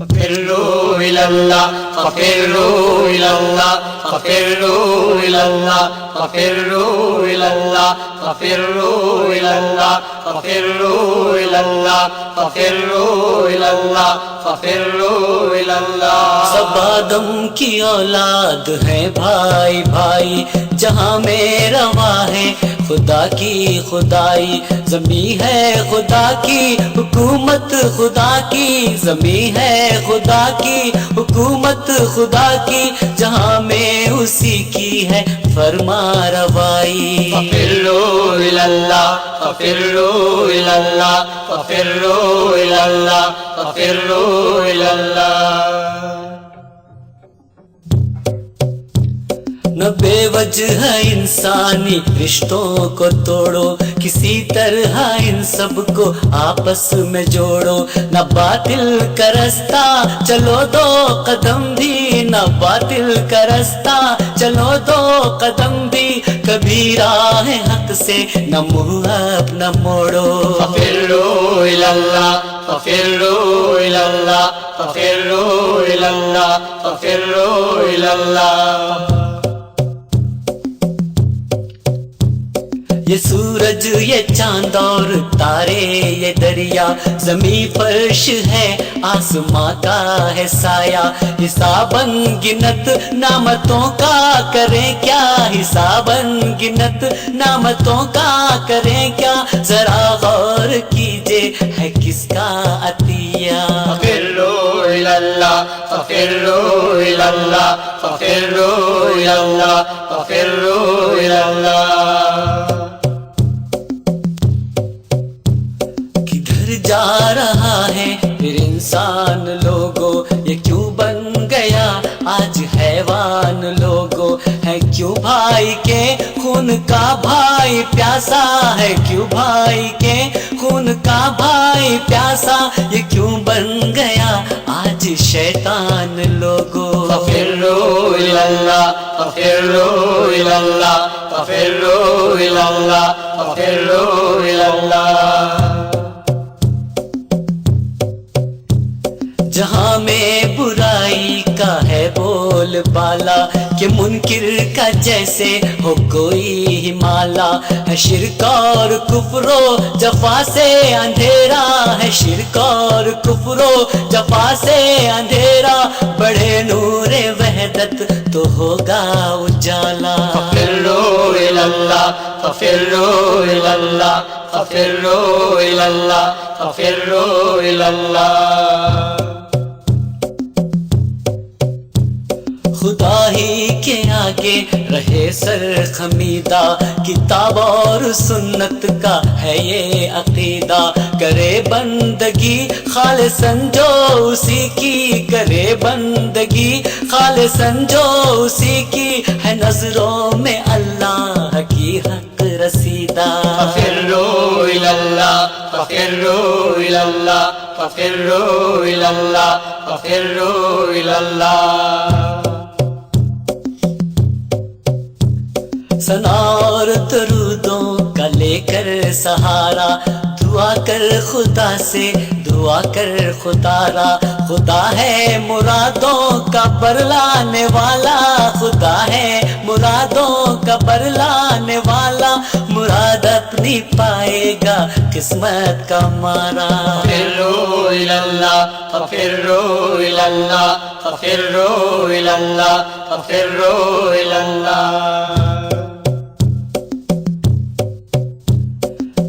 ففروا إلى الله ففروا إلى الله ففروا إلى الله ففروا إلى الله ففروا إلى الله ففروا إلى الله ففروا إلى الله ففروا إلى الله۔ سب آدم کی اولاد ہے بھائی بھائی، جہاں میں روا ہے خدا کی خدائی، زمین ہے خدا کی حکومت خدا کی، زمین ہے خدا کی حکومت خدا کی، جہاں میں اسی کی ہے فرما روائی۔ ففروا إلى الله ففروا إلى الله ففروا إلى الله ففروا إلى الله۔ نہ بے وجہ انسانی رشتوں کو توڑو، کسی طرح ان سب کو آپس میں جوڑو، نہ باطل کا رستہ چلو دو قدم بھی، نہ باطل کا رستہ چلو دو قدم بھی، کبھی راہ حق سے نہ منہ اپنا موڑو۔ ففروا إلى الله ففروا إلى الله ففروا إلى الله ففروا إلى الله۔ یہ سورج یہ چاند اور تارے یہ دریا، زمین فرش ہے آسماں کا ہے سایہ، حساباً گنت نعمتوں کا کریں کیا، حساباً گنت نعمتوں کا کریں کیا، ذرا غور کیجے ہے کس کا عطیہ۔ ففروا إلى الله ففروا إلى الله ففروا إلى الله ففروا إلى الله۔ کدھر جا رہا ہے پھر انسان لوگوں، یہ کیوں بن گیا آج حیوان لوگوں، ہے کیوں بھائی کے خون کا بھائی پیاسا، ہے کیوں بھائی کے خون کا بھائی پیاسا، یہ کیوں بن گیا آج شیطان لوگوں۔ ففروا إلى الله ففروا إلى الله ففروا إلى الله ففروا إلى الله۔ جہاں میں برائی کا ہے بول بالا، کہ منکر کا جیسے ہو کوئی ہمالا، ہے شرک اور کفر و جفا سے اندھیرا، ہے شرک اور کفر و جفا سے اندھیرا، بڑھے نور وحدت تو ہوگا اجالا۔ ففروا إلى الله ففروا إلى الله ففروا إلى الله ففروا إلى الله۔ خدا ہی کے آگے رہے سر خمیدہ، کتاب اور سنت کا ہے یہ عقیدہ، کرے بندگی خالصاً جو اسی کی، کرے بندگی خالصاً جو اسی کی، ہے نظروں میں اللہ کی حق رسیدہ۔ ففروا إلى الله ففروا إلى الله ففروا إلى الله ففروا إلى الله۔ ثنا اور درودوں کا لے کر سہارا، دعا کر خدا سے دعا کر خدا را، خدا ہے مرادوں کا برلانے والا، خدا ہے مرادوں کا برلانے والا، مراد اپنی پائے گا قسمت کا مارا۔ ففروا إلى الله ففروا إلى الله ففروا إلى الله ففروا إلى الله۔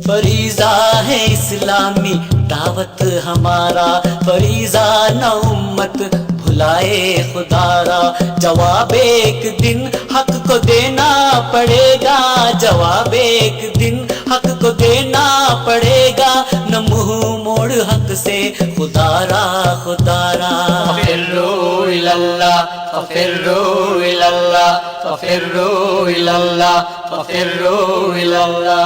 فریضہ ہے اسلامی دعوت ہمارا، فریضہ نہ امت بھلائے خدا را، جواب ایک دن حق کو دینا پڑے گا، جواب ایک دن حق کو دینا پڑے گا، نہ منہ موڑ چھوڑ حق سے خدارا خدارا. ففروا إلى الله ففروا إلى الله ففروا إلى الله ففروا إلى الله.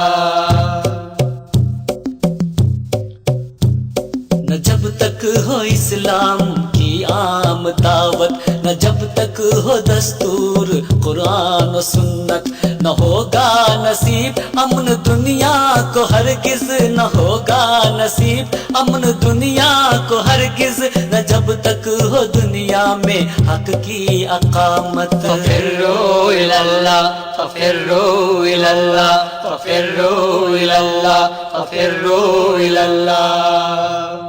نہ جب تک ہو اسلام کی عام دعوت، نہ جب تک ہو دستور قرآن و سنت، نہ ہوگا نصیب امن دنیا کو ہرگز، نہ ہوگا نصیب امن دنیا کو ہرگز، نہ جب تک ہو دنیا میں حق کی اقامت. ففروا إلى الله ففروا إلى الله ففروا إلى الله ففروا إلى الله.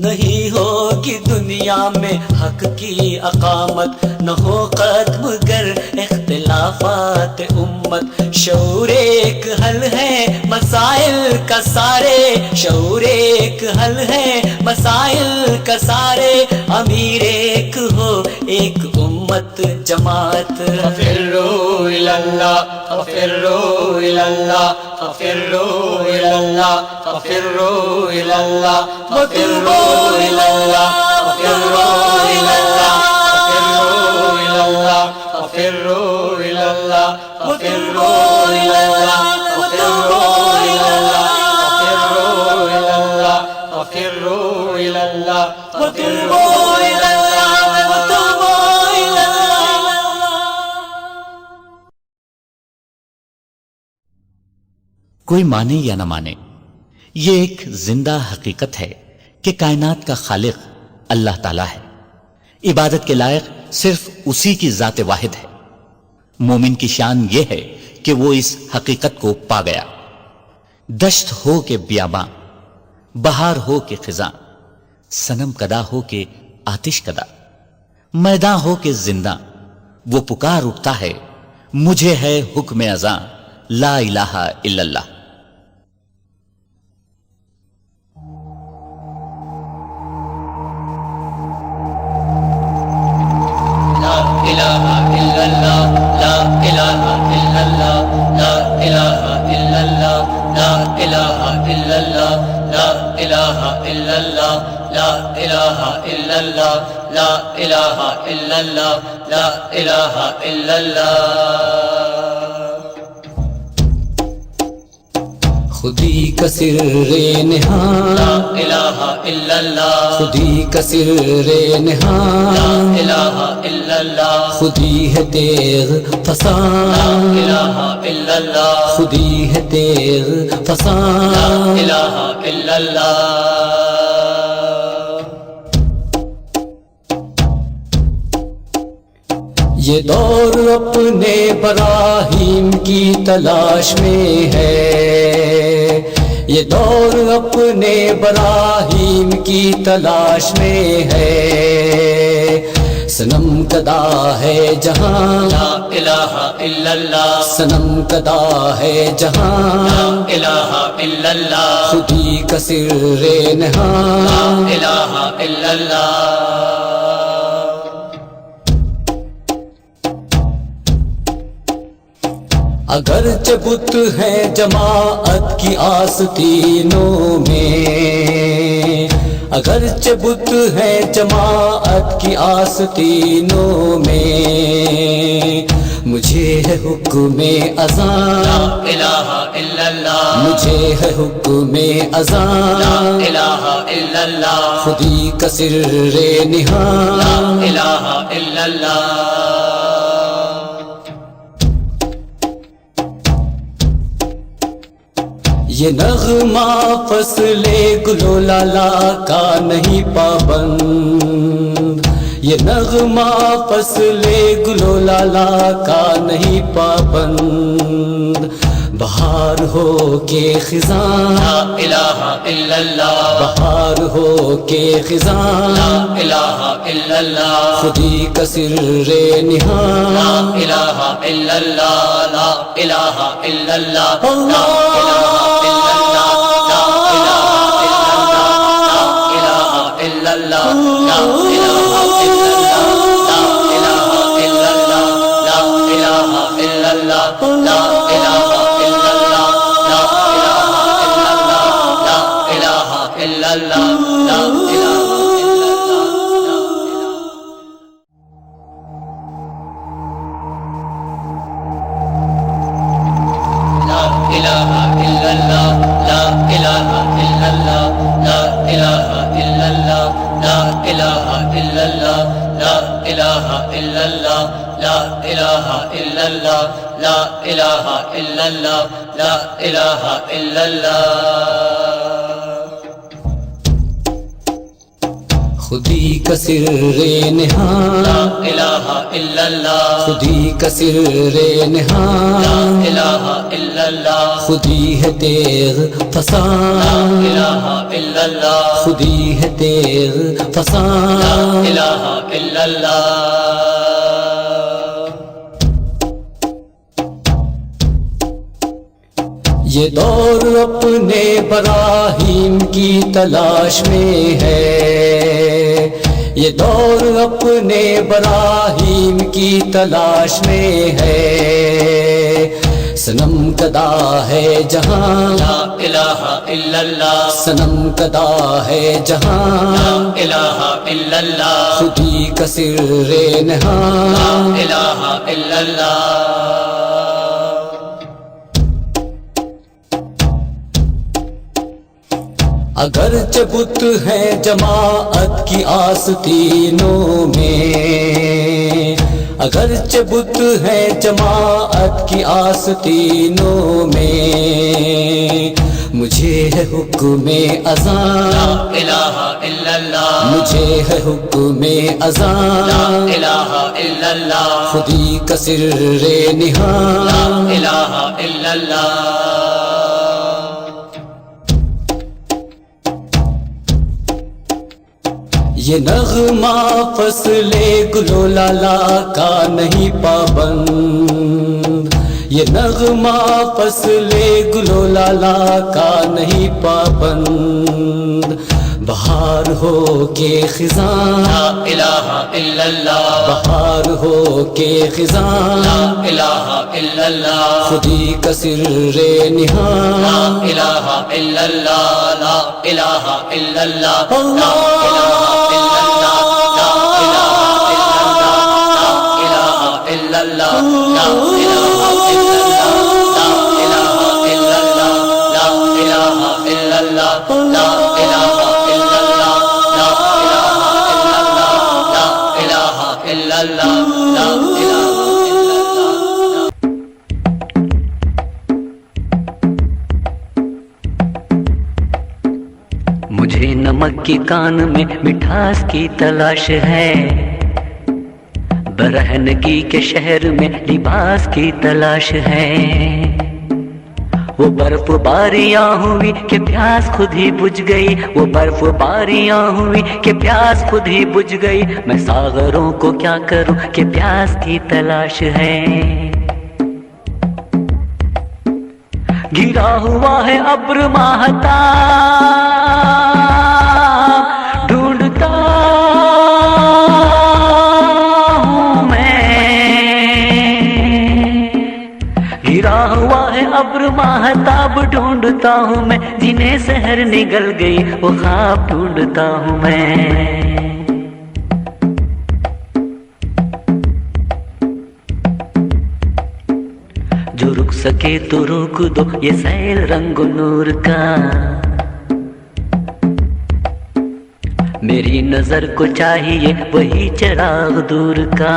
نہیں ہوگی دنیا میں حق کی اقامت، نہ ہو ختم گر اختلافات امت. شعور ایک حل ہے مسائل کا سارے، شعور ایک حل ہے مسائل کا سارے. امیر ایک ہو ایک امت جماعت. ففروا إلى الله ففروا إلى الله ففروا إلى الله ففروا إلى الله ففروا إلى الله ففروا إلى الله ففروا إلى الله ففروا إلى الله ففروا إلى الله ففروا إلى الله ففروا إلى الله ففروا إلى الله ففروا إلى الله. کوئی مانے یا نہ مانے، یہ ایک زندہ حقیقت ہے کہ کائنات کا خالق اللہ تعالیٰ ہے. عبادت کے لائق صرف اسی کی ذات واحد ہے. مومن کی شان یہ ہے کہ وہ اس حقیقت کو پا گیا. دشت ہو کہ بیاباں، بہار ہو کہ خزاں، صنم کدا ہو کہ آتش کدا، میداں ہو کہ زندہ، وہ پکار اٹھتا ہے مجھے ہے حکم ازاں، لا الہ الا اللہ. خودی کا سر نہاں لا الہ الا اللہ، خودی کا سر نہاں لا الہ الا اللہ، خودی ہے تیغ لا فسان الہ الا اللہ، خودی ہے تیغ لا فسان الہ الا اللہ. یہ دور اپنے براہیم کی تلاش میں ہے، یہ دور اپنے براہیم کی تلاش میں ہے. صنم کدا ہے جہاں، لا الہ الا اللہ، صنم کدا ہے لا جہاں، الہ الا اللہ، خودی کا سر لا نہاں الہ الا اللہ. اگرچہ بت ہے جماعت کی آستینوں میں، اگرچہ بت ہے جماعت کی آستینوں میں، مجھے ہے حکم اذان، لا الہ الا اللہ، مجھے ہے حکم لا اذان، الہ الا اللہ، خودی کا سر لا نہاں الہ الا اللہ. یہ نغمہ فصل گلو لالا کا نہیں پابند، یہ نغمہ فصل گلو لالا کا نہیں پابند. بہار ہو کے خزاں، لا الہ الا اللہ، بہار ہو کے لا خزاں، الہ الا اللہ، خودی کا سر لا نہاں الہ الا اللہ، لا الہ الا اللہ، لا اللہ الہ الا اللہ، لا الہ الا اللہ، لا الہ الا اللہ، لا الہ الا اللہ، لا الہ الا اللہ، لا الہ الا اللہ، لا الہ الا اللہ، لا الہ إلا الله لا إله إلا الله لا إله إلا الله لا إله إلا الله خودی کا سر نہاں لا إله إلا الله خودی کا سر نہاں لا إله إلا الله خودی ہے تیغ لا فسان إله إلا الله خودی ہے تیغ لا فسان إله إلا الله یہ دور اپنے براہیم کی تلاش میں ہے یہ دور اپنے براہیم کی تلاش میں ہے صنم کدا ہے جہاں لا إله إلا الله صنم کدا ہے لا جہاں إله إلا الله خودی کا سر لا نہاں إله إلا الله اگرچہ بت ہیں جماعت کی آستینوں میں اگرچہ بت ہیں جماعت کی آستینوں میں مجھے ہے حکم اذان لا إله إلا الله مجھے ہے حکم لا اذان إله إلا الله خودی کا سر لا نہاں إله إلا الله یہ نغمہ فصل گلو لالا کا نہیں پابند یہ نغمہ فصل گلو لالا کا نہیں پابند بہار ہو کے خزاں لا إله إلا الله بہار ہو کے لا خزاں إله إلا الله خودی کا سر لا نہاں إله إلا الله لا إله إلا الله لا اللہ إله إلا الله لا إله إلا الله لا إله إلا الله لا إله إلا الله لا إله إلا الله لا إله إلا الله لا إله إلا الله لا إله إلا الله مجھے نمک کے کان میں مٹھاس کی تلاش ہے برہنگی کے شہر میں لباس کی تلاش ہے وہ برف باریاں ہوئی کہ پیاس خود ہی بجھ گئی وہ برف باریاں ہوئی کہ پیاس خود ہی بجھ گئی میں ساغروں کو کیا کروں کہ پیاس کی تلاش ہے گرا ہوا ہے ابر ماہتاب ڈھونڈتا ہوں میں گرا ہوا ہے ابر ماہتاب ڈھونڈتا ہوں میں جنہیں سحر نگل گئی وہ خواب ڈھونڈتا ہوں میں جو رک سکے تو روک دو یہ سیل رنگ و نور کا میری نظر کو چاہیے وہی چراغ دور کا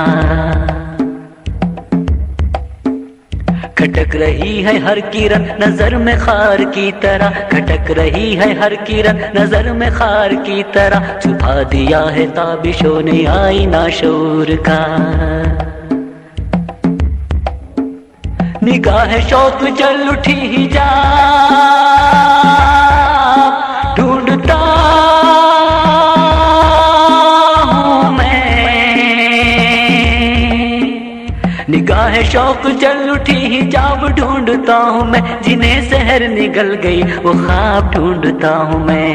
کھٹک رہی ہے ہر کرن نظر میں خار کی طرح کھٹک رہی ہے ہر کرن نظر میں خار کی طرح چھپا دیا ہے تابشوں نے آئینہ شعور کا نگاہ شوق جل اٹھی حجاب ڈھونڈتا ہوں میں نگاہ شوق جل اٹھی حجاب ڈھونڈتا ہوں میں جنہیں سحر نگل گئی وہ خواب ڈھونڈتا ہوں میں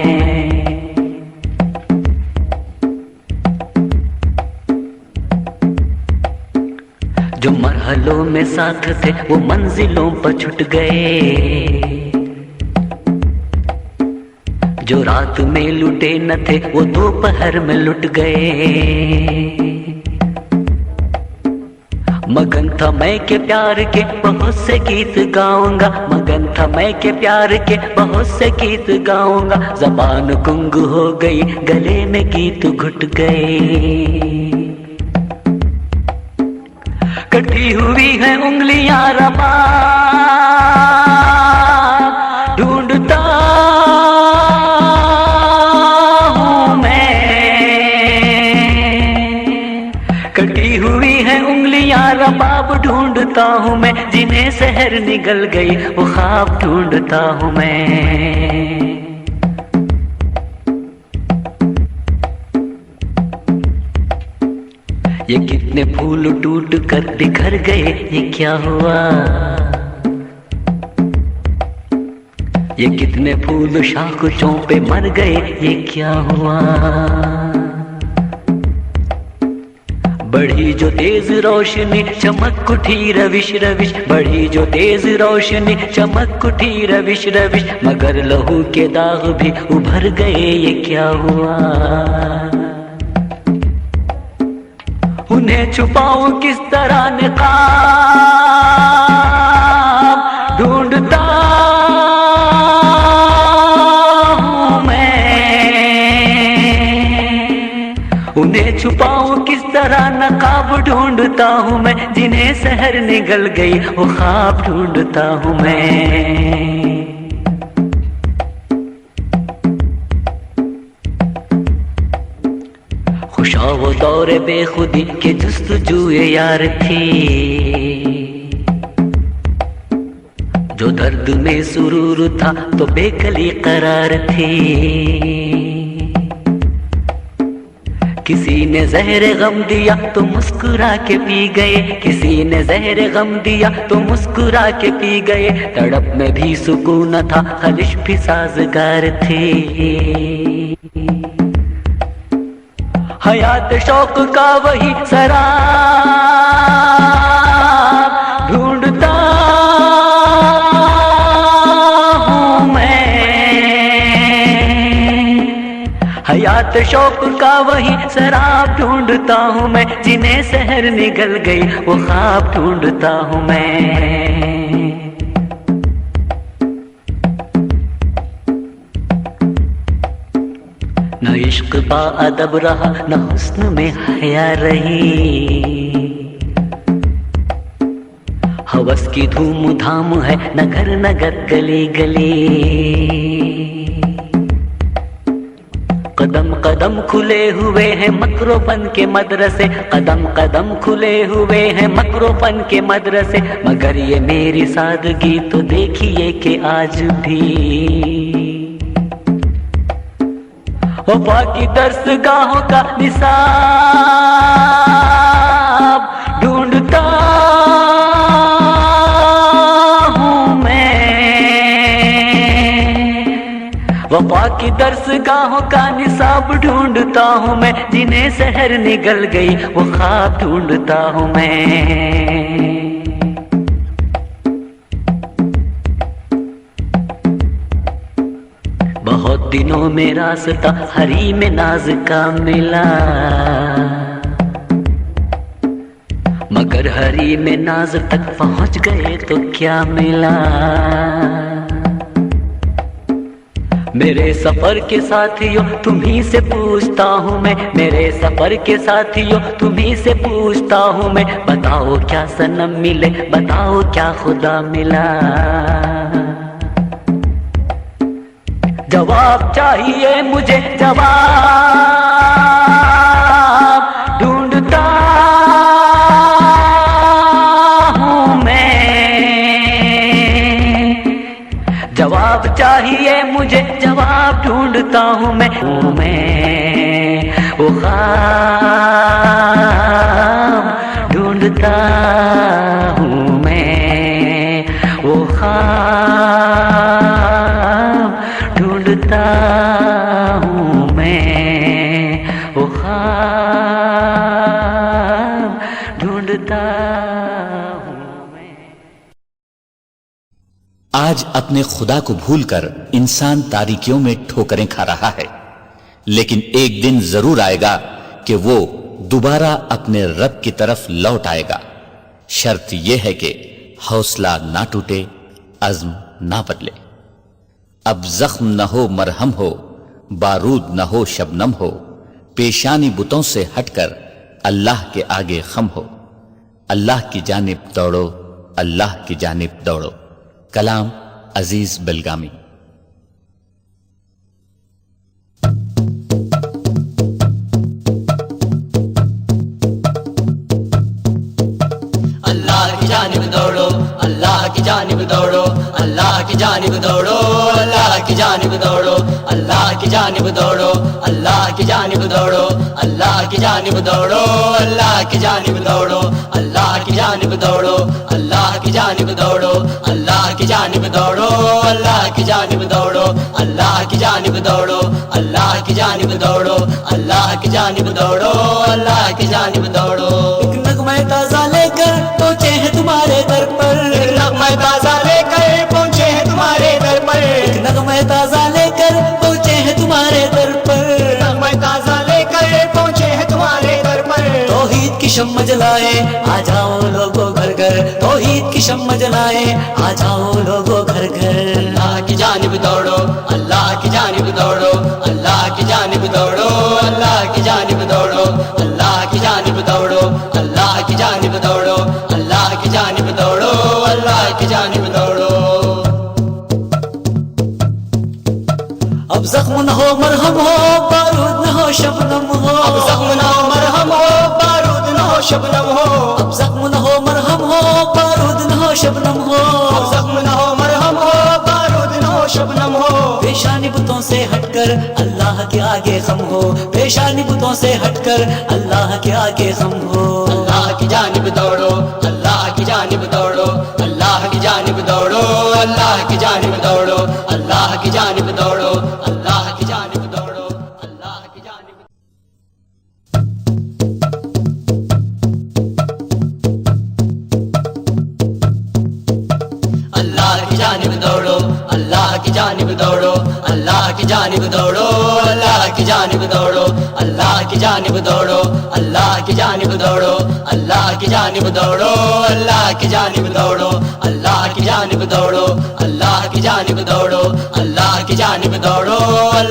جو مرحلوں میں ساتھ تھے وہ منزلوں پر چھٹ گئے جو رات میں لٹے نہ تھے وہ دوپہر میں لٹ گئے مگن تھا میں کے پیار کے بہت سے گیت گاؤں گا مگن تھا میں کے پیار کے بہت سے گیت گاؤں گا زبان گنگ ہو گئی گلے میں گیت گھٹ گئے کٹی ہوئی ہیں انگلیاں رباب ڈھونڈتا ہوں میں، کٹی ہوئی ہیں انگلیاں رباب ڈھونڈتا ہوں میں، جنہیں سحر نگل گئی وہ خواب ڈھونڈتا ہوں میں۔ یہ کتنے پھول ٹوٹ کر بکھر گئے، یہ کیا ہوا؟ یہ کتنے پھول شاخوں پہ مر گئے، یہ کیا ہوا؟ بڑھی جو تیز روشنی چمک اٹھی روش روش، بڑھی جو تیز روشنی چمک اٹھی روش روش، مگر لہو کے داغ بھی ابھر گئے، یہ کیا ہوا؟ انہیں چھپاؤں کس طرح نقاب ڈھونڈتا ہوں میں، انہیں چھپاؤں کس طرح نقاب ڈھونڈتا ہوں میں، جنہیں سحر نگل گئی وہ خواب ڈھونڈتا ہوں میں۔ خوشا وہ دور بے خودی کے جستجوئے یار تھی، جو درد میں سرور تھا تو بے کلی قرار تھی۔ کسی نے زہر غم دیا تو مسکرا کے پی گئے، کسی نے زہر غم دیا تو مسکرا کے پی گئے، تڑپ میں بھی سکون تھا، خلش بھی سازگار تھی۔ حیات شوق کا وہی سراب ڈھونڈتا ہوں میں، حیات شوق کا وہی سراب ڈھونڈتا ہوں میں، جنہیں سحر نگل گئی وہ خواب ڈھونڈتا ہوں میں۔ نہ عشق با ادب رہا، نہ حسن میں حیا رہی، ہوس کی دھوم دھام ہے، نہ گھر نہ گھر گلی گلی۔ قدم قدم کھلے ہوئے ہیں مکر و فن کے مدرسے، قدم قدم کھلے ہوئے ہیں مکر و فن کے مدرسے، مگر یہ میری سادگی تو دیکھیے کہ آج بھی وفا کی درس گاہوں کا نصاب ڈھونڈتا ہوں میں، وفا کی درس گاہوں کا نصاب ڈھونڈتا ہوں میں، جنہیں سحر نگل گئی وہ خواب ڈھونڈتا ہوں میں۔ بہت دنوں میں راستہ حریم ناز کا ملا، مگر حریم ناز تک پہنچ گئے تو کیا ملا؟ میرے سفر کے ساتھیوں تمہیں سے پوچھتا ہوں میں، میرے سفر کے ساتھیوں تمہیں سے پوچھتا ہوں میں، بتاؤ کیا صنم ملے، بتاؤ کیا خدا ملا؟ جواب چاہیے مجھے، جواب ڈھونڈتا ہوں میں، جواب چاہیے مجھے، جواب ڈھونڈتا ہوں میں۔ وہ خواب ڈھونڈتا ہوں میں، وہ خواب ڈھونڈتا ہوں میں، وہ خواب ڈھونڈتا ہوں میں۔ آج اپنے خدا کو بھول کر انسان تاریکیوں میں ٹھوکریں کھا رہا ہے، لیکن ایک دن ضرور آئے گا کہ وہ دوبارہ اپنے رب کی طرف لوٹ آئے گا۔ شرط یہ ہے کہ حوصلہ نہ ٹوٹے، عزم نہ بدلے۔ اب زخم نہ ہو مرہم ہو، بارود نہ ہو شبنم ہو، پیشانی بتوں سے ہٹ کر اللہ کے آگے خم ہو۔ اللہ کی جانب دوڑو، اللہ کی جانب دوڑو۔ کلام عزیز بلگامی۔ اللہ کی جانب دوڑو، اللہ کی جانب دوڑو، اللہ کی جانب دوڑو، اللہ کی جانب دوڑو، اللہ کی جانب دوڑو، اللہ کی جانب دوڑو، اللہ کی جانب دوڑو، اللہ کی جانب دوڑو، اللہ کی جانب دوڑو، اللہ کی جانب دوڑو، اللہ کی جانب دوڑو، اللہ کی جانب دوڑو، اللہ کی جانب دوڑو، اللہ کی جانب دوڑو، اللہ کی جانب دوڑو، اللہ کی جانب دوڑو۔ ایک نغمہ تازہ لے کر پہنچے ہیں تمہارے در پر، ایک نغمہ تازہ لے کر پہنچے ہیں تمہارے در پر، ایک نغمہ تازہ لے کر پہنچے ہیں تمہارے در پر، نغمہ تازہ لے کر پہنچے ہیں تمہارے در پر۔ توحید کی شمع جلائے آ جاؤ لوگو گھر گھر، توحید کی شمع جلائے آ جاؤ لوگو گھر گھر۔ اللہ کی جانب دوڑو، اللہ کی جانب دوڑو، اللہ کی جانب دوڑو، اللہ کی جانب دوڑو، اللہ کی جانب دوڑو، اللہ کی جانب دوڑو، اللہ کی جانب دوڑو، اللہ کی جانب دوڑو۔ اب زخم نہ ہو مرہم ہو، بارود نہ ہو شبنم ہو، اب زخم نہ ہو مرہم ہو، بارود نہ ہو شبنم ہو، اب زخم نہ ہو مرہم ہو، بارود نہ ہو شبنم ہو، اب زخم نہ ہو مرہم ہو، بارود نہ ہو شبنم ہو۔ پیشانی بتوں سے ہٹ کر اللہ کے آگے خم ہو، پیشانی بتوں سے ہٹ کر اللہ کے آگے خم ہو۔ اللہ کی جانب دوڑو، اللہ کی جانب دوڑو، اللہ کی جانب دوڑو، اللہ کی جانب دوڑو، اللہ کی جانب دوڑو، اللہ کی جانب دوڑو، اللہ کی جانب۔ اللہ کی جانب دوڑو، اللہ کی جانب دوڑو، اللہ کی جانب دوڑو، اللہ کی جانب دوڑو، اللہ کی جانب دوڑو، اللہ کی جانب دوڑو، اللہ کی جانب دوڑو، اللہ کی جانب دوڑو، اللہ کی جانب دوڑو، اللہ کی جانب دوڑو، اللہ کی جانب دوڑو،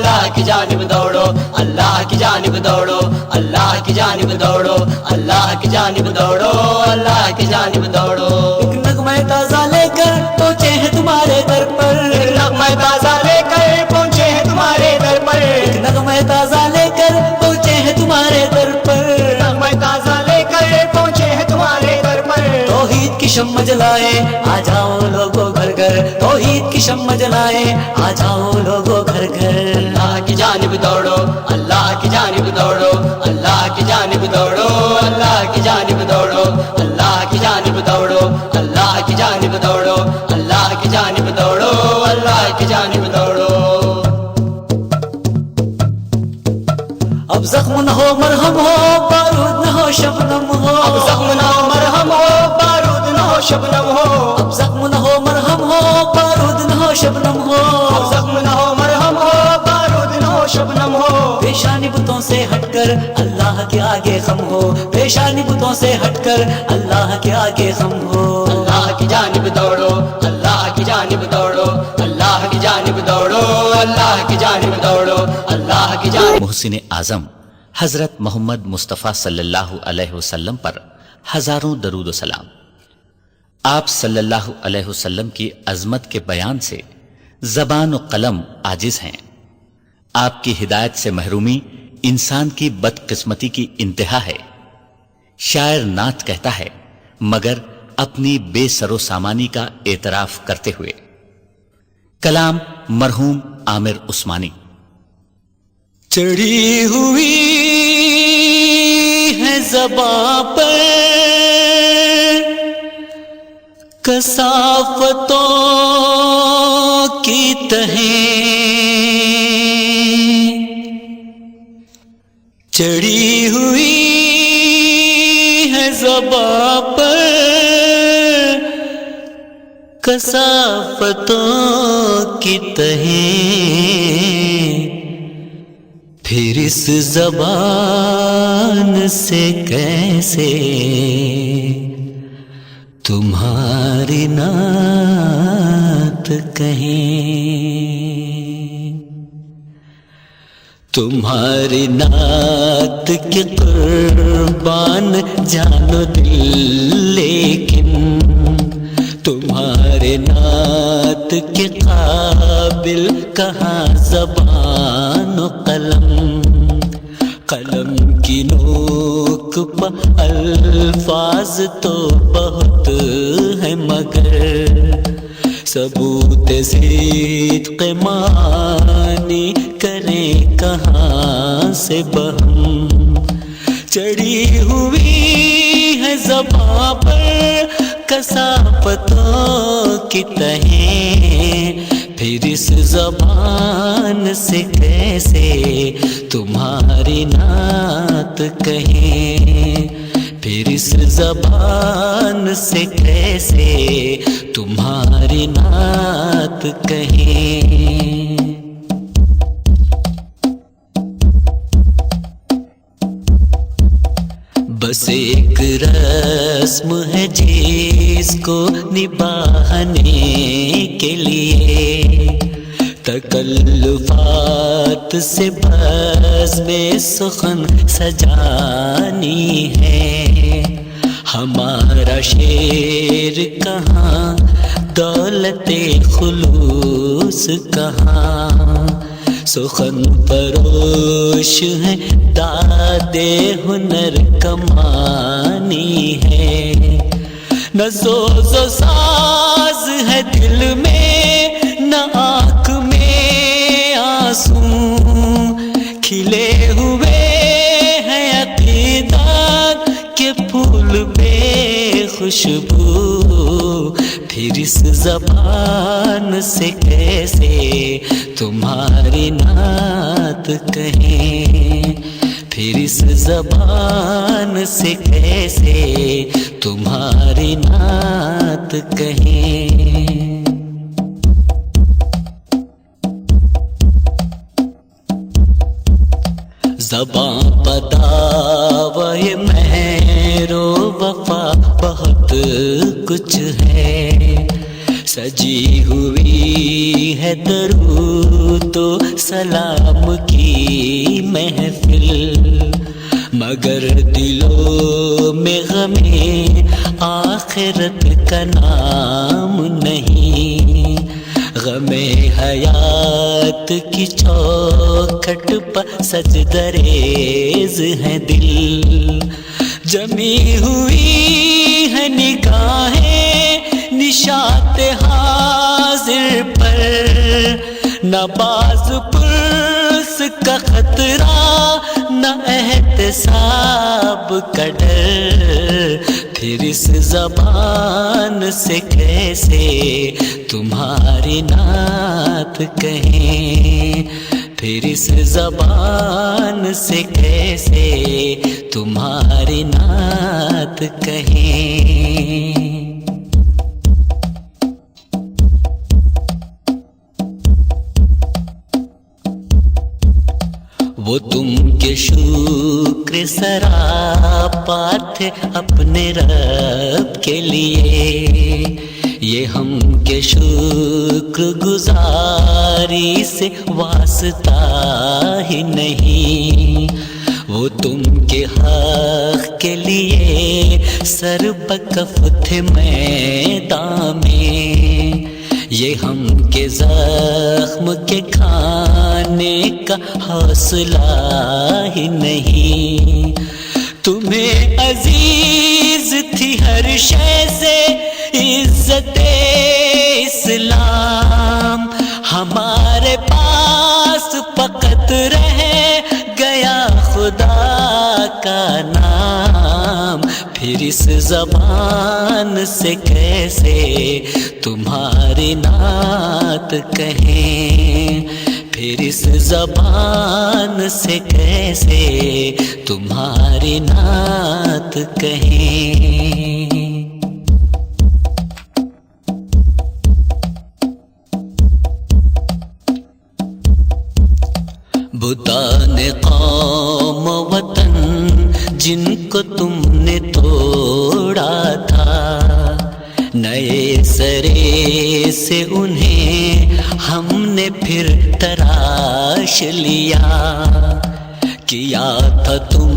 اللہ کی جانب دوڑو، اللہ کی جانب دوڑو، اللہ کی جانب دوڑو، اللہ کی جانب دوڑو، اللہ کی جانب دوڑو۔ ایک نغمہ تازہ لے کر پہنچے ہیں تمہارے در پر، ایک نغمہ تازہ لے کر پہنچے ہیں تمہارے در پر، ایک نغمہ تازہ لے کر پہنچے ہیں تمہارے در پر، نغمہ تازہ لے کر پہنچے ہیں تمہارے در پر۔ توحید کی شمع جلائے آ جاؤ لوگو گھر گھر، توحید کی شمع جلائے آ جاؤ لوگو گھر گھر۔ اللہ کی جانب دوڑو، اللہ کی جانب دوڑو، اللہ کی جانب دوڑو، اللہ کی جانب دوڑو، اللہ کی جانب دوڑو، اللہ کی جانب دوڑو، اللہ کی جانب دوڑو، اللہ کی جانب دوڑو۔ اب زخم نہ ہو مرہم ہو، بارود نہ ہو شبنم ہو، اب زخم نہ ہو مرہم ہو، بارود نہ ہو شبنم ہو، اب زخم نہ ہو مرہم ہو، بارود نہ ہو شبنم ہو، اب زخم نہ ہو مرہم ہو، بارود نہ ہو شبنم ہو۔ پیشانی بتوں سے ہٹ کر اللہ کے آگے خم ہو، پیشانی بتوں سے ہٹ کر اللہ کے آگے خم ہو۔ اللہ کی جانب دوڑو، اللہ کی جانب دوڑو، اللہ کی جانب دوڑو، اللہ کی جانب دوڑو، اللہ کی جانب۔ محسن اعظم حضرت محمد مصطفیٰ صلی اللہ علیہ وسلم پر ہزاروں درود و سلام۔ آپ صلی اللہ علیہ وسلم کی عظمت کے بیان سے زبان و قلم عاجز ہیں۔ آپ کی ہدایت سے محرومی انسان کی بدقسمتی کی انتہا ہے۔ شاعر نعت کہتا ہے مگر اپنی بے سر و سامانی کا اعتراف کرتے ہوئے۔ کلام مرحوم عامر عثمانی۔ چڑھی ہوئی ہے زباں پر کثافتوں کی تہیں، چڑھی ہوئی ہے زباں پر کثافتوں کی تہیں، پھر اس زبان سے کیسے تمہاری نعت کہیں، تمہاری نعت کے قربان جان و دل کے قابل کہاں زبان و قلم، قلم کی نوک پر الفاظ تو بہت ہے مگر ثبوت صدق معنی کریں کہاں سے بہم، چڑھی ہوئی ہے زباں پر کثافتوں کی تہیں، پھر اس زبان سے کیسے تمہاری نعت کہیں، پھر اس زبان سے کیسے تمہاری نعت کہیں۔ بس ایک رسم ہے جس کو نبھانے کے لیے تکلفات سے بزم سخن سجانی ہے، ہمارا شعر کہاں دولت خلوص کہاں، سخن پروش ہے داد ہنر کمانی ہے، نہ سوز و ساز ہے دل میں نہ آنکھ میں آنسو، کھلے ہوئے ہیں عقیدت کے پھول بے خوشبو، پھر اس زبان سے کیسے تمہاری نعت کہیں، پھر اس زبان سے کیسے تمہاری نعت کہیں۔ زباں پداوے مہر و وفا بہت کچھ ہے، سجی ہوئی ہے درود و سلام کی محفل، مگر دلوں میں غم آخرت کا نام نہیں، غم حیات کی چوکھٹ پر سجدہ ریز ہے دل، جمی ہوئی ہے نگاہیں نشاط حاضر پر، نہ باز پرس کا خطرہ نہ احتساب کا ڈر، پھر اس زبان سے کیسے تمہاری نعت کہیں، پھر اس زبان سے کیسے تمہاری نعت کہیں۔ وہ تم کے شکر سراپا تھے اپنے رب کے لیے، یہ ہم کے شکر گزاری سے واسطہ ہی نہیں، وہ تم کے حق کے لیے سر بکف تھے میدان میں، یہ ہم کے زخم کے کھانے کا حوصلہ ہی نہیں، تمہیں عزیز تھی ہر شے سے عزت اسلام، ہمارے پاس فقط رہ گیا خدا کا نام، پھر اس زبان سے کیسے تمہاری نعت کہیں، پھر اس زبان سے کیسے تمہاری نعت کہیں۔ بتان قوم وطن جن کو تم نے توڑا تھا، نئے سرے سے انہیں ہم نے پھر تراش لیا، کیا تھا تم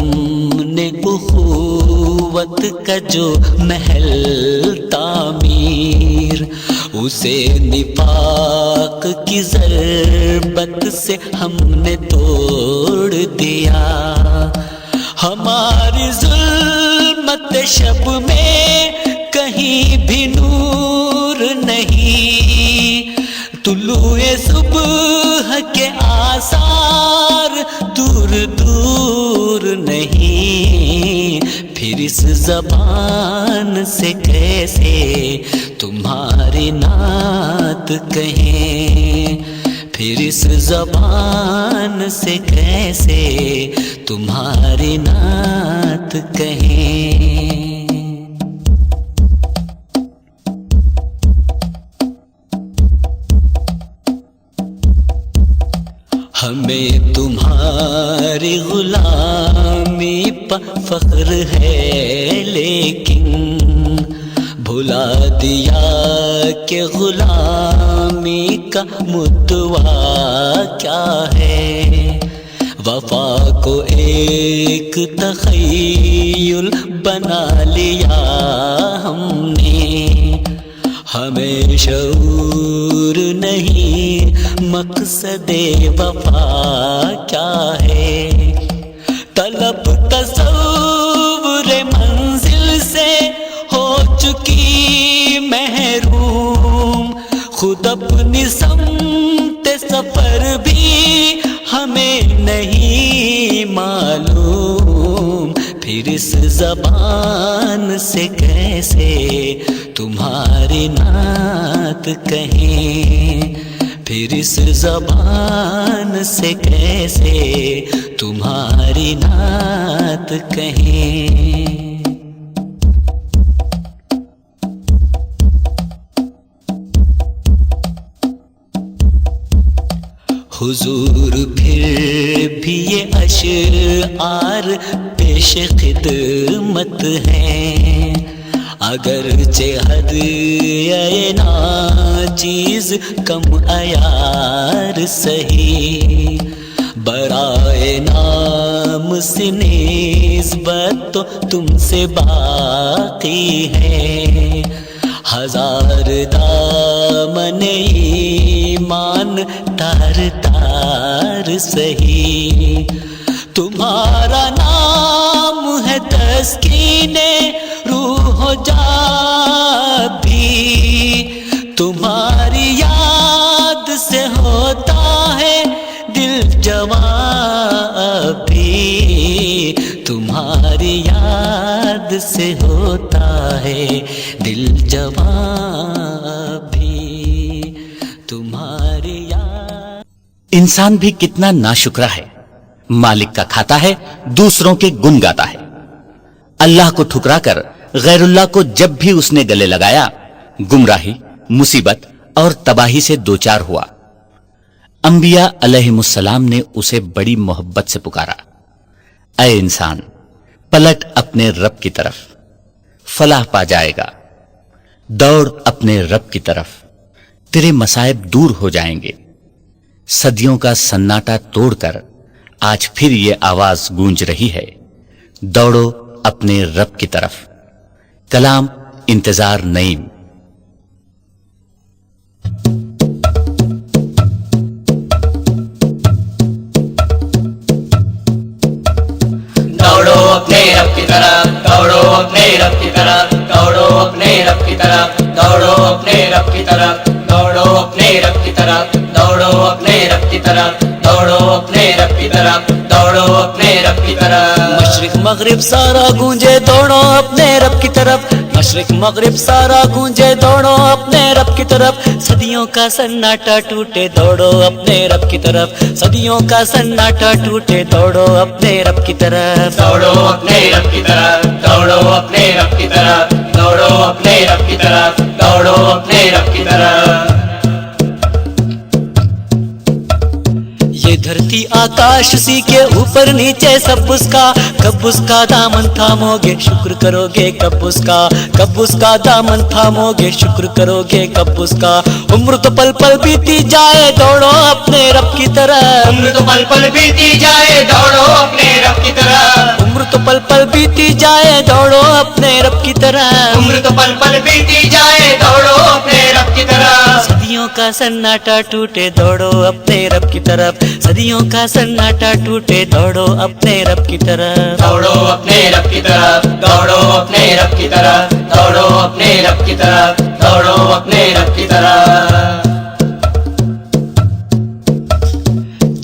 نے اخوت کا جو محل تعمیر، اسے نفاق کی ضربت سے ہم نے توڑ دیا. ہماری ظلمت شب میں کہیں بھی نور نہیں، طلوع صبح کے آثار دور دور نہیں. پھر اس زبان سے کیسے تمہاری نعت کہیں، پھر اس زبان سے کیسے تمہاری نعت کہیں. ہمیں تمہاری غلامی پر فخر ہے، لیکن بھلا دیا کہ غلامی کا مدعا کیا ہے. وفا کو ایک تخیل بنا لیا ہم نے، ہمیں شعور نہیں مقصد وفا کیا ہے. طلب تصور منزل سے ہو چکی محروم، خود اپنی سمت سفر بھی ہمیں نہیں معلوم. پھر اس زبان سے کیسے تمہاری نعت کہیں، پھر اس زبان سے کیسے تمہاری نعت کہیں. حضور پھر بھی یہ اشعار پیش خدمت ہیں، اگرچہ ہدیہ ناچیز کم عیار سہی، برائے نام سے نسبت تو تم سے باقی ہے. ہزار دامن ایمان تار تار سہی، تمہارا نام ہے تسکین روح و جان بھی، تمہاری یاد سے ہوتا ہے دل جواں بھی، تمہاری یاد سے ہوتا ہے دل جواں بھی، تمہاری یاد. انسان بھی کتنا ناشکرا ہے، مالک کا کھاتا ہے، دوسروں کے گن گاتا ہے. اللہ کو ٹھکرا کر غیر اللہ کو جب بھی اس نے گلے لگایا، گمراہی، مصیبت اور تباہی سے دوچار ہوا. انبیاء علیہم السلام نے اسے بڑی محبت سے پکارا، اے انسان پلٹ اپنے رب کی طرف، فلاح پا جائے گا. دوڑ اپنے رب کی طرف، تیرے مصائب دور ہو جائیں گے. صدیوں کا سناٹا توڑ کر آج پھر یہ آواز گونج رہی ہے، دوڑو اپنے رب کی طرف. کلام انتظار نعیم. دوڑو اپنے رب کی طرف، دوڑو اپنے رب کی طرف، دوڑو اپنے رب کی طرف، دوڑو اپنے رب کی طرف، دوڑو اپنے رب کی طرف، دوڑو اپنے رب کی طرف، دوڑو اپنے رب کی طرف، دوڑو اپنے رب کی طرف. مشرق مغرب سارا گونجے دوڑو اپنے رب کی طرف، مشرق مغرب سارا گونجے دوڑو اپنے رب کی طرف. صدیوں کا سناٹا ٹوٹے دوڑو اپنے رب کی طرف، صدیوں کا سناٹا ٹوٹے دوڑو اپنے رب کی طرف. دوڑو اپنے رب کی طرف، دوڑو اپنے رب کی طرف، دوڑو اپنے رب کی طرف، دوڑو اپنے رب کی طرف. یہ دھرتی آکاش اسی کے اوپر نیچے سب اس کا، کب اس کا دامن تھامو گے شکر کرو گے کب اس کا، کب اس کا دامن تھامو گے شکر کرو گے کب اس کا. عمر تو پل پل بیتی جائے دوڑو اپنے رب کی طرف، عمر تو پل پل بیتی جائے دوڑو اپنے رب کی طرف، عمر تو پل پل بیتی جائے دوڑو اپنے رب کی طرف. عمر تو پل پل بیتی جائے دوڑو اپنے رب کی طرف. صدیوں کا سناٹا ٹوٹے دوڑو اپنے رب کی طرف صدیوں کا سناٹا ٹوٹے دوڑو اپنے رب کی طرف دوڑو اپنے رب کی طرف دوڑو اپنے رب کی طرف دوڑو اپنے رب کی طرف دوڑو اپنے رب کی طرف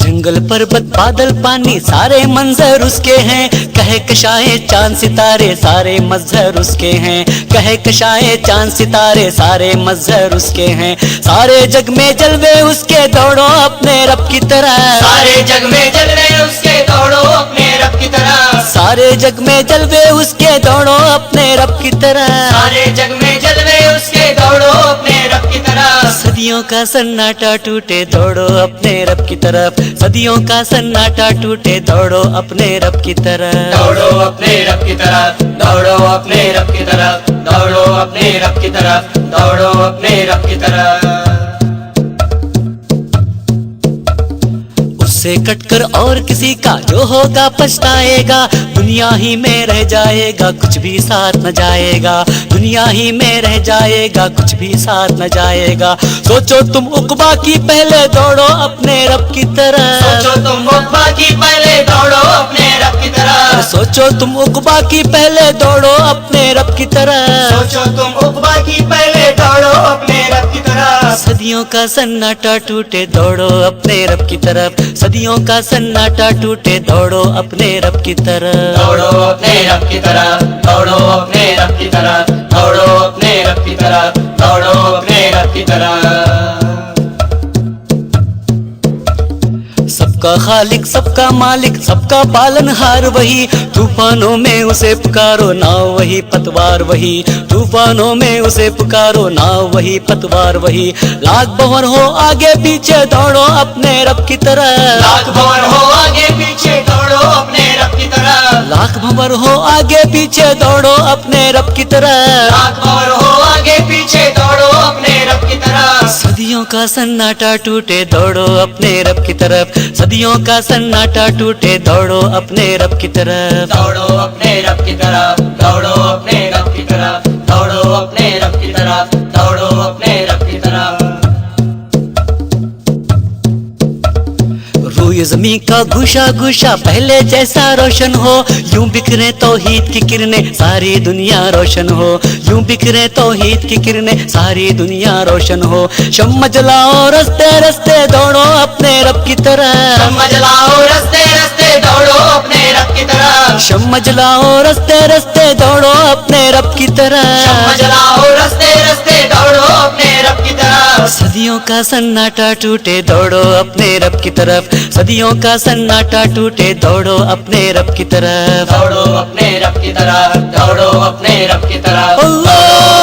جنگل پربت بادل پانی سارے منظر اس کے ہیں کہے کشائے چاند ستارے سارے مظہر اس کے ہیں کہے کشائے چاند ستارے سارے مظہر اس کے ہیں سارے جگ میں جلوے اس کے دوڑو اپنے رب کی طرف سارے جگ میں جلوے اس کے دوڑو اپنے رب کی طرف سارے جگ میں جلوے اس کے دوڑو اپنے رب کی طرف سارے جگ میں جلوے اس کے دوڑو اپنے رب کی طرف صدیوں کا سناٹا ٹوٹے دوڑو اپنے رب کی طرف صدیوں کا سناٹا ٹوٹے دوڑو اپنے رب کی طرف دوڑو اپنے رب کی طرف دوڑو اپنے رب کی طرف دوڑو اپنے رب کی طرف دوڑو اپنے رب کی طرف اس سے کٹ کر اور کسی کا جو ہوگا پچھتائے گا دنیا ہی میں رہ جائے گا کچھ بھی ساتھ نہ جائے گا دنیا ہی میں رہ جائے گا کچھ بھی ساتھ نہ جائے گا سوچو تم عقبہ کی پہلے دوڑو اپنے رب کی طرف سوچو تم عقبہ کی پہلے دوڑو اپنے رب کی طرف سوچو تم عقبہ کی پہلے دوڑو اپنے رب کی طرف سوچو تم عقبہ کی پہلے دوڑو اپنے رب کی طرف صدیوں کا سناٹا ٹوٹے دوڑو اپنے رب کی طرف صدیوں کا سناٹا ٹوٹے دوڑو اپنے رب کی طرف دوڑو اپنے رب کی طرف دوڑو اپنے رب کی طرف دوڑو اپنے رب کی طرف دوڑو اپنے رب کی طرف سب کا خالق سب کا مالک سب کا پالن ہار وہی طوفانوں میں اسے پکارو ناؤ وہی پتوار وہی طوفانوں میں اسے پکارو ناؤ وہی پتوار وہی لاکھ بہر ہو آگے پیچھے دوڑو اپنے رب کی طرف لاکھ بھور ہو آگے پیچھے دوڑو اپنے رب کی طرف لاکھ بھور ہو آگے پیچھے دوڑو اپنے رب کی طرف لاکھ بھور ہو آگے پیچھے دوڑو اپنے رب کی طرف صدیوں کا سناٹا ٹوٹے دوڑو اپنے رب کی طرف صدیوں کا سناٹا ٹوٹے دوڑو اپنے رب کی طرف دوڑو اپنے رب کی طرف دوڑو اپنے رب کی طرف دوڑو اپنے رب کی طرف دوڑو اپنے رب کی طرف روئے زمین کا گوشہ گوشہ پہلے جیسا روشن ہو یوں بکھرے توحید کی کرنیں ساری دنیا روشن ہو یوں بکھرے توحید کی کرنیں ساری دنیا روشن ہو شمع جلاؤ رستے رستے دوڑو اپنے رب کی طرف شمع جلاؤ رستے رستے دوڑو اپنے رب کی طرف شمع جلاؤ رستے رستے دوڑو اپنے رب کی شمع طرف جلاؤ رستے رستے دوڑو اپنے رب کی طرف صدیوں کا سناٹا ٹوٹے دوڑو اپنے رب کی طرف صدیوں کا سناٹا ٹوٹے دوڑو اپنے رب کی طرف دوڑو اپنے رب کی طرف دوڑو اپنے رب کی طرف اللہ